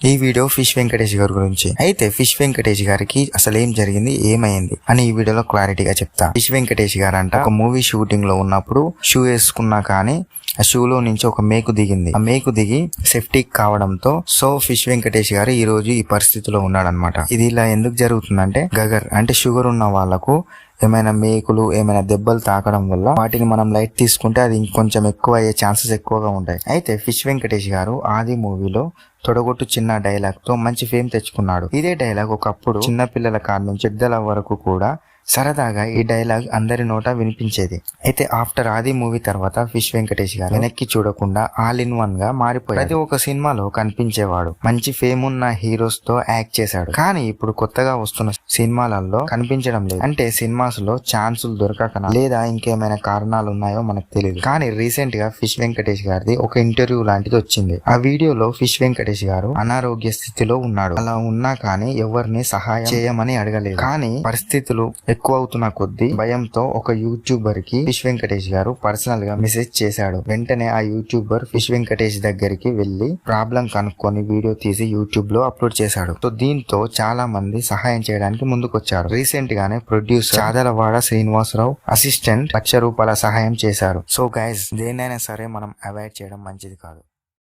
ఈ video fish Venkatesh గారి గురించి. అయితే ఫిష్ వెంకటేష్ గారికి అసలు ఏం జరిగింది, ఏమైంది అని ఈ వీడియోలో క్లారిటీగా చెప్తా. ఫిష్ వెంకటేష్ గారు అంట ఒక మూవీ షూటింగ్ లో ఉన్నప్పుడు షూ వేసుకున్నా కానీ ఆ షూలో నుంచి ఒక మేకు దిగింది. ఆ మేకు దిగి సెప్టిక్ కావడంతో ఫిష్ వెంకటేష్ గారు ఈ రోజు ఈ పరిస్థితిలో ఉన్నాడనమాట. ఇది ఇలా ఎందుకు జరుగుతుందంటే గగర్ అంటే షుగర్ ఉన్న వాళ్లకు ఏమైనా మేకులు ఏమైనా దెబ్బలు తాకడం వల్ల వాటిని మనం లైట్ తీసుకుంటే అది ఇంకొంచెం ఎక్కువ అయ్యే ఛాన్సెస్ ఎక్కువగా ఉంటాయి. అయితే ఫిష్ వెంకటేష్ గారు ఆది మూవీలో తొడగొట్టు చిన్న డైలాగ్ తో మంచి ఫేమ్ తెచ్చుకున్నాడు. ఇదే డైలాగ్ ఒకప్పుడు చిన్న పిల్లల కాడ నుంచి పెద్దల వరకు కూడా సరదాగా ఈ డైలాగ్ అందరి నోట వినిపించేది. అయితే ఆఫ్టర్ ఆది మూవీ తర్వాత ఫిష్ వెంకటేష్ గారు వెనక్కి చూడకుండా ఆల్ ఇన్ వన్ గా మారిపోయాడు. ప్రతి ఒక్క సినిమాలో కనిపించేవాడు, మంచి ఫేమ్ ఉన్న హీరోస్ తో యాక్ట్ చేశాడు. కానీ ఇప్పుడు కొత్తగా వస్తున్న సినిమాలలో కనిపించడం లేదు. అంటే సినిమాస్ లో ఛాన్సులు దొరకక లేదా ఇంకేమైనా కారణాలు ఉన్నాయో మనకు తెలియదు. కానీ రీసెంట్ గా ఫిష్ వెంకటేష్ గారిది ఒక ఇంటర్వ్యూ లాంటిది వచ్చింది. ఆ వీడియోలో ఫిష్ వెంకటేష్ గారు అనారోగ్య స్థితిలో ఉన్నాడు. అలా ఉన్నా కానీ ఎవరిని సహాయం చేయమని అడగలేదు. కానీ పరిస్థితులు ఎక్కువ అవుతున్న కొద్దీ భయంతో ఒక యూట్యూబర్ కి ఫిష్ వెంకటేష్ గారు పర్సనల్ గా మెసేజ్ చేశాడు. వెంటనే ఆ యూట్యూబర్ ఫిష్ వెంకటేష్ దగ్గరికి వెళ్లి ప్రాబ్లం కనుక్కొని వీడియో తీసి యూట్యూబ్ లో అప్లోడ్ చేశాడు. దీంతో చాలా మంది సహాయం చేయడానికి ముందుకొచ్చారు. రీసెంట్ గానే ప్రొడ్యూసర్ చాదలవాడ శ్రీనివాసరావు అసిస్టెంట్ ₹1,00,000 సహాయం చేశారు. సో గైస్, దేన్నైనా సరే మనం అవాయిడ్ చేయడం మంచిది కాదు.